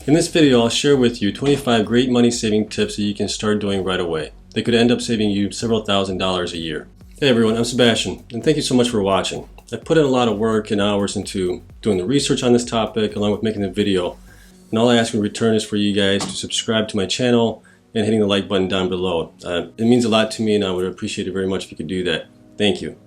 In this video, I'll share with you 25 great money saving tips that you can start doing right away. They could end up saving you several $1,000s a year. Hey everyone, I'm Sebastian, and thank you so much for watching. I put in a lot of work and hours into doing the research on this topic along with making the video. And all I ask in return is for you guys to subscribe to my channel and hitting the like button down below. It means a lot to me and I would appreciate it very much if you could do that. Thank you.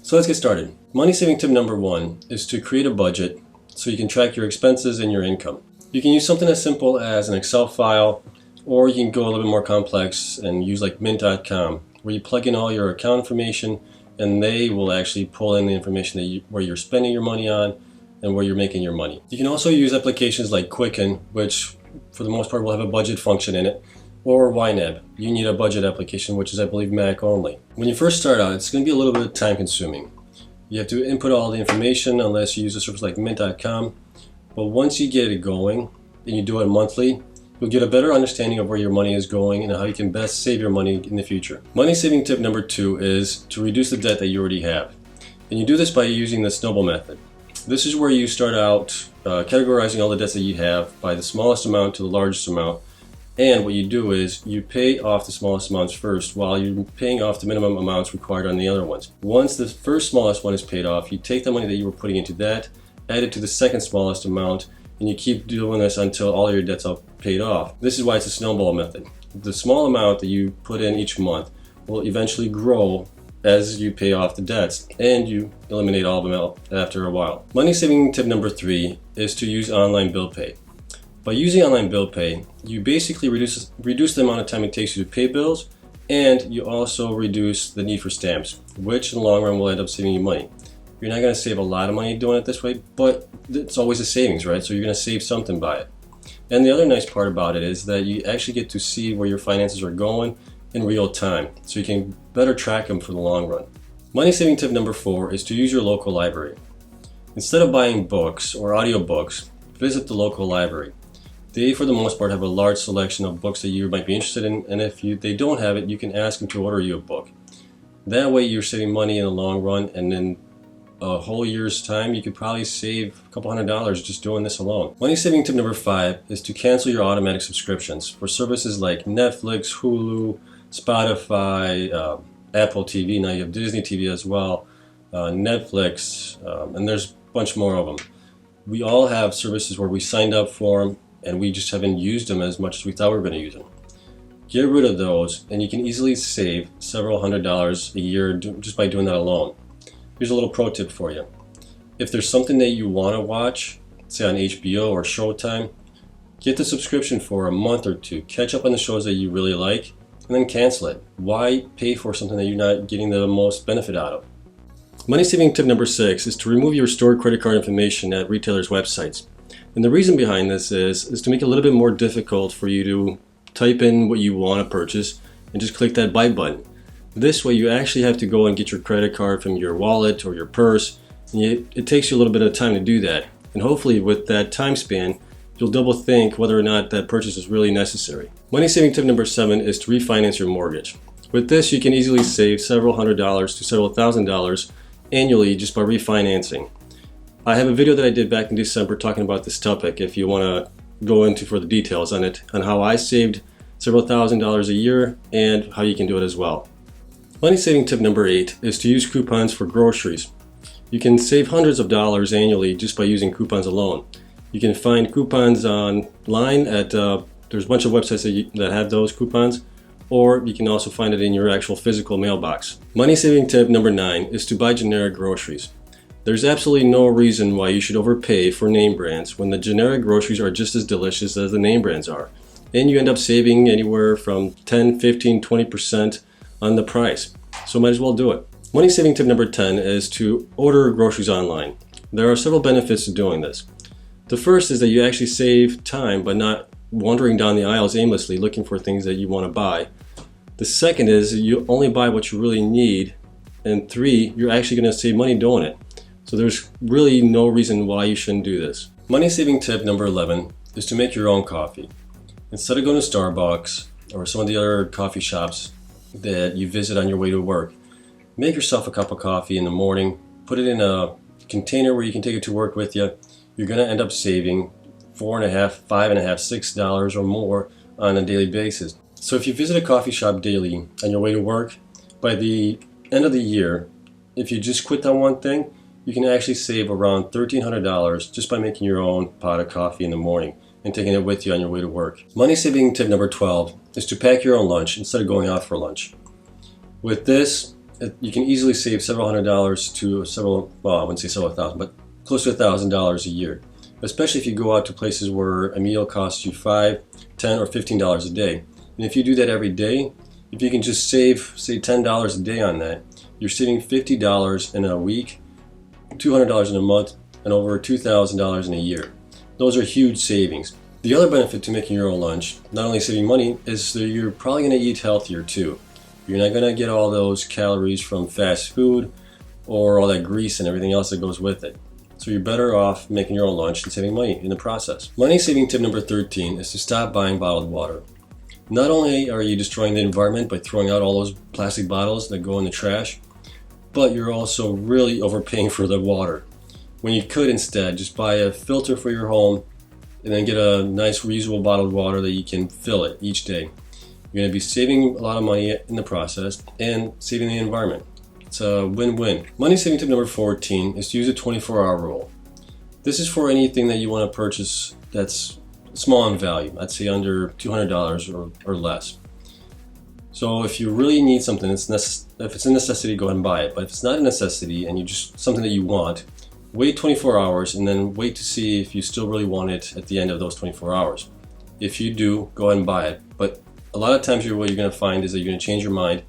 So let's get started. Money saving tip number 1 is to create a budget so you can track your expenses and your income. You can use something as simple as an Excel file, or you can go a little bit more complex and use like mint.com, where you plug in all your account information and they will actually pull in the information that where you're spending your money on and where you're making your money. You can also use applications like Quicken, which for the most part will have a budget function in it, or YNAB. You need a budget application, which is I believe Mac only. When you first start out, it's going to be a little bit time consuming. You have to input all the information unless you use a service like mint.com. But once you get it going and you do it monthly, you'll get a better understanding of where your money is going and how you can best save your money in the future. Money saving tip number 2 is to reduce the debt that you already have. And you do this by using the snowball method. This is where you start out categorizing all the debts that you have by the smallest amount to the largest amount. And what you do is you pay off the smallest amounts first while you're paying off the minimum amounts required on the other ones. Once the first smallest one is paid off, you take the money that you were putting into that, add it to the second smallest amount, and you keep doing this until all your debts are paid off. This is why it's a snowball method. The small amount that you put in each month will eventually grow as you pay off the debts, and you eliminate all of them out after a while. Money saving tip number 3 is to use online bill pay. By using online bill pay, you basically reduce the amount of time it takes you to pay bills, and you also reduce the need for stamps, which in the long run will end up saving you money. You're not going to save a lot of money doing it this way, but it's always a savings, right? So you're going to save something by it. And the other nice part about it is that you actually get to see where your finances are going in real time, so you can better track them for the long run. Money saving tip number 4 is to use your local library. Instead of buying books or audiobooks, visit the local library. They, for the most part, have a large selection of books that you might be interested in, and if they don't have it, you can ask them to order you a book. That way you're saving money in the long run, and in a whole year's time, you could probably save a couple $100s just doing this alone. Money saving tip number 5 is to cancel your automatic subscriptions for services like Netflix, Hulu, Spotify, Apple TV. Now you have Disney TV as well, Netflix, and there's a bunch more of them. We all have services where we signed up for them and we just haven't used them as much as we thought we were going to use them. Get rid of those and you can easily save several $100s a year just by doing that alone. Here's a little pro tip for you. If there's something that you want to watch, say on HBO or Showtime, get the subscription for a month or 2, catch up on the shows that you really like, and then cancel it. Why pay for something that you're not getting the most benefit out of? Money saving tip number 6 is to remove your stored credit card information at retailers' websites. And the reason behind this is to make it a little bit more difficult for you to type in what you want to purchase and just click that buy button. This way you actually have to go and get your credit card from your wallet or your purse, and it takes you a little bit of time to do that. And hopefully with that time span, you'll double think whether or not that purchase is really necessary. Money saving tip number 7 is to refinance your mortgage. With this, you can easily save several $100s to several $1,000s annually just by refinancing. I have a video that I did back in December talking about this topic if you want to go into further details on it, on how I saved several $1,000s a year and how you can do it as well. Money saving tip number 8 is to use coupons for groceries. You can save hundreds of dollars annually just by using coupons alone. You can find coupons online at, there's a bunch of websites that have those coupons, or you can also find it in your actual physical mailbox. Money saving tip number 9 is to buy generic groceries. There's absolutely no reason why you should overpay for name brands when the generic groceries are just as delicious as the name brands are. And you end up saving anywhere from 10, 15, 20% on the price. So might as well do it. Money saving tip number 10 is to order groceries online. There are several benefits to doing this. The first is that you actually save time by not wandering down the aisles aimlessly looking for things that you want to buy. The second is you only buy what you really need. And 3, you're actually going to save money doing it. So there's really no reason why you shouldn't do this. Money saving tip number 11 is to make your own coffee. Instead of going to Starbucks or some of the other coffee shops that you visit on your way to work, make yourself a cup of coffee in the morning, put it in a container where you can take it to work with you. You're going to end up saving $4.50, $5.50, $6 or more on a daily basis. So if you visit a coffee shop daily on your way to work, by the end of the year, if you just quit that one thing, you can actually save around $1,300 just by making your own pot of coffee in the morning and taking it with you on your way to work. Money saving tip number 12 is to pack your own lunch instead of going out for lunch. With this, you can easily save several $100s to several, well, I wouldn't say several thousand, but close to $1,000 a year. Especially if you go out to places where a meal costs you $5, $10, or $15 a day. And if you do that every day, if you can just save, say, $10 a day on that, you're saving $50 in a week, $200 in a month, and over $2,000 in a year. Those are huge savings. The other benefit to making your own lunch, not only saving money, is that you're probably going to eat healthier too. You're not going to get all those calories from fast food or all that grease and everything else that goes with it. So you're better off making your own lunch and saving money in the process. Money saving tip number 13 is to stop buying bottled water. Not only are you destroying the environment by throwing out all those plastic bottles that go in the trash, but you're also really overpaying for the water. When you could instead just buy a filter for your home and then get a nice reusable bottled water that you can fill it each day. You're going to be saving a lot of money in the process and saving the environment. It's a win-win. Money saving tip number 14 is to use a 24-hour rule. This is for anything that you want to purchase that's small in value. I'd say under $200 or less. So if you really need something, if it's a necessity, go ahead and buy it. But if it's not a necessity and you just something that you want, wait 24 hours and then wait to see if you still really want it at the end of those 24 hours. If you do, go ahead and buy it. But a lot of times what you're going to find is that you're going to change your mind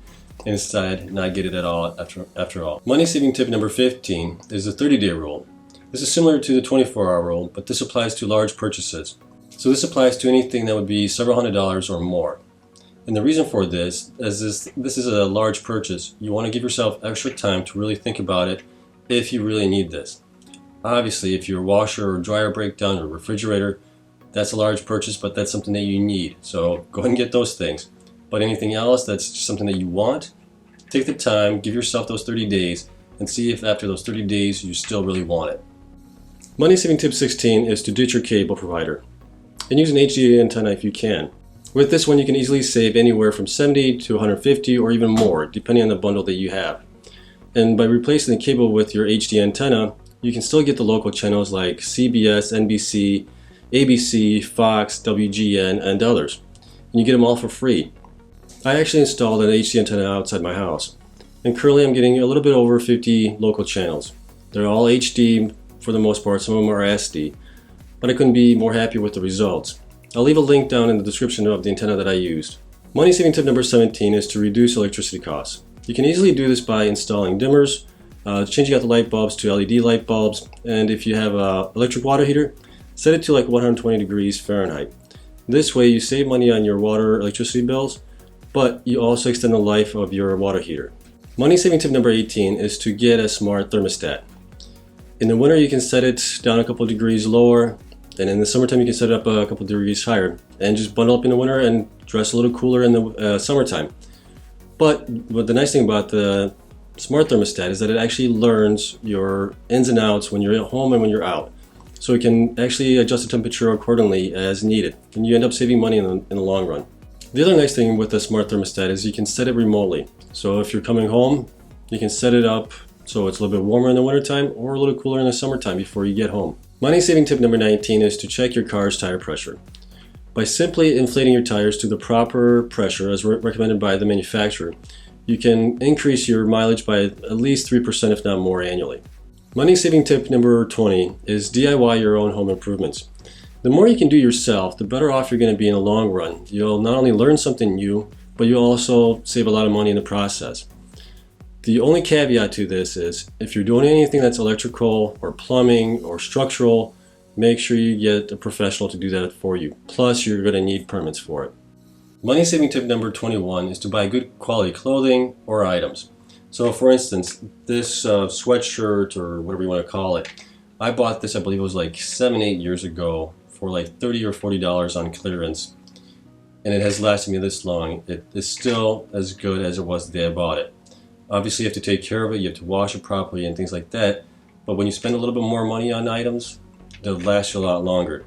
and decide not get it at all after all. Money saving tip number 15 is the 30-day rule. This is similar to the 24-hour rule, but this applies to large purchases. So this applies to anything that would be several $100s or more. And the reason for this is this is a large purchase. You want to give yourself extra time to really think about it if you really need this. Obviously, if your washer or dryer break down or refrigerator, that's a large purchase, but that's something that you need. So go ahead and get those things. But anything else that's just something that you want, take the time, give yourself those 30 days, and see if after those 30 days you still really want it. Money saving tip 16 is to ditch your cable provider and use an HD antenna if you can. With this one, you can easily save anywhere from $70 to $150 or even more, depending on the bundle that you have. And by replacing the cable with your HD antenna, you can still get the local channels like CBS, NBC, ABC, Fox, WGN, and others. And you get them all for free. I actually installed an HD antenna outside my house, and currently I'm getting a little bit over 50 local channels. They're all HD for the most part, some of them are SD, but I couldn't be more happy with the results. I'll leave a link down in the description of the antenna that I used. Money saving tip number 17 is to reduce electricity costs. You can easily do this by installing dimmers, changing out the light bulbs to LED light bulbs, and if you have an electric water heater, set it to like 120 degrees Fahrenheit. This way you save money on your water electricity bills, but you also extend the life of your water heater. Money saving tip number 18 is to get a smart thermostat. In the winter you can set it down a couple degrees lower, and in the summertime you can set it up a couple degrees higher, and just bundle up in the winter and dress a little cooler in the summertime. But the nice thing about the smart thermostat is that it actually learns your ins and outs when you're at home and when you're out. So it can actually adjust the temperature accordingly as needed, and you end up saving money in the long run. The other nice thing with the smart thermostat is you can set it remotely. So if you're coming home, you can set it up so it's a little bit warmer in the wintertime or a little cooler in the summertime before you get home. Money saving tip number 19 is to check your car's tire pressure. By simply inflating your tires to the proper pressure as recommended by the manufacturer, you can increase your mileage by at least 3% if not more annually. Money saving tip number 20 is DIY your own home improvements. The more you can do yourself, the better off you're going to be in the long run. You'll not only learn something new, but you'll also save a lot of money in the process. The only caveat to this is if you're doing anything that's electrical or plumbing or structural, make sure you get a professional to do that for you. Plus, you're going to need permits for it. Money saving tip number 21 is to buy good quality clothing or items. So for instance, this sweatshirt or whatever you want to call it, I bought this, I believe it was like 7-8 years ago for like $30 or $40 on clearance, and it has lasted me this long. It is still as good as it was the day I bought it. Obviously you have to take care of it, you have to wash it properly and things like that, but when you spend a little bit more money on items, they'll last you a lot longer.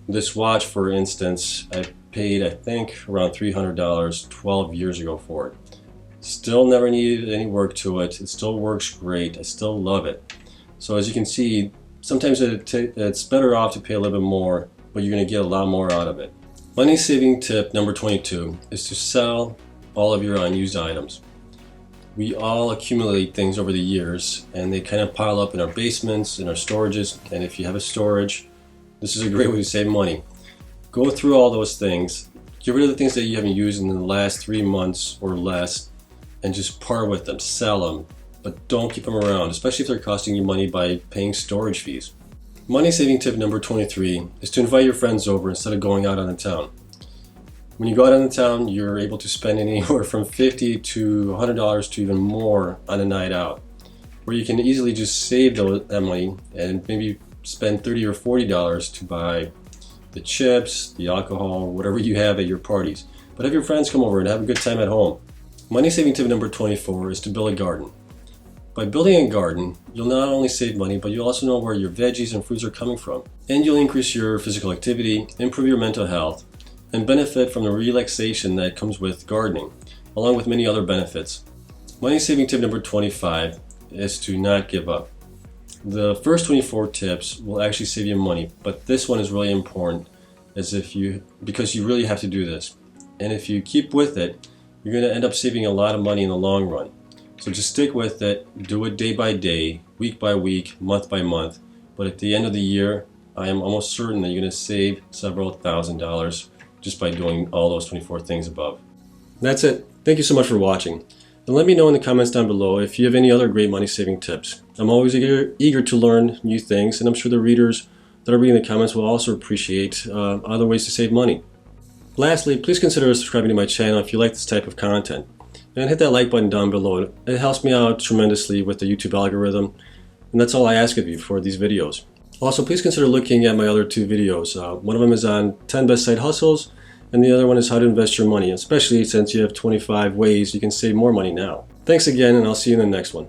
This watch, for instance, I paid, I think, around $300 12 years ago for it. Still never needed any work to it. It still works great. I still love it. So as you can see, sometimes it's better off to pay a little bit more, but you're going to get a lot more out of it. Money saving tip number 22 is to sell all of your unused items. We all accumulate things over the years, and they kind of pile up in our basements, in our storages, and if you have a storage, this is a great way to save money. Go through all those things, get rid of the things that you haven't used in the last 3 months or less, and just part with them, sell them, but don't keep them around, especially if they're costing you money by paying storage fees. Money saving tip number 23 is to invite your friends over instead of going out on the town. When you go out on the town, you're able to spend anywhere from $50 to $100 to even more on a night out, where you can easily just save that money and maybe spend $30 or $40 to buy the chips, the alcohol, whatever you have at your parties. But have your friends come over and have a good time at home. Money saving tip number 24 is to build a garden. By building a garden, you'll not only save money, but you'll also know where your veggies and fruits are coming from. And you'll increase your physical activity, improve your mental health, and benefit from the relaxation that comes with gardening, along with many other benefits. Money saving tip number 25 is to not give up. The first 24 tips will actually save you money, but this one is really important because you really have to do this. And if you keep with it, you're going to end up saving a lot of money in the long run. So just stick with it, do it day by day, week by week, month by month. But at the end of the year, I am almost certain that you're going to save several $1,000s just by doing all those 24 things above. That's it. Thank you so much for watching. And let me know in the comments down below if you have any other great money saving tips. I'm always eager to learn new things, and I'm sure the readers that are reading the comments will also appreciate other ways to save money. Lastly, please consider subscribing to my channel if you like this type of content. And hit that like button down below. It helps me out tremendously with the YouTube algorithm, and that's all I ask of you for these videos. Also, please consider looking at my other 2 videos. One of them is on 10 best side hustles, and the other one is how to invest your money, especially since you have 25 ways you can save more money now. Thanks again, and I'll see you in the next one.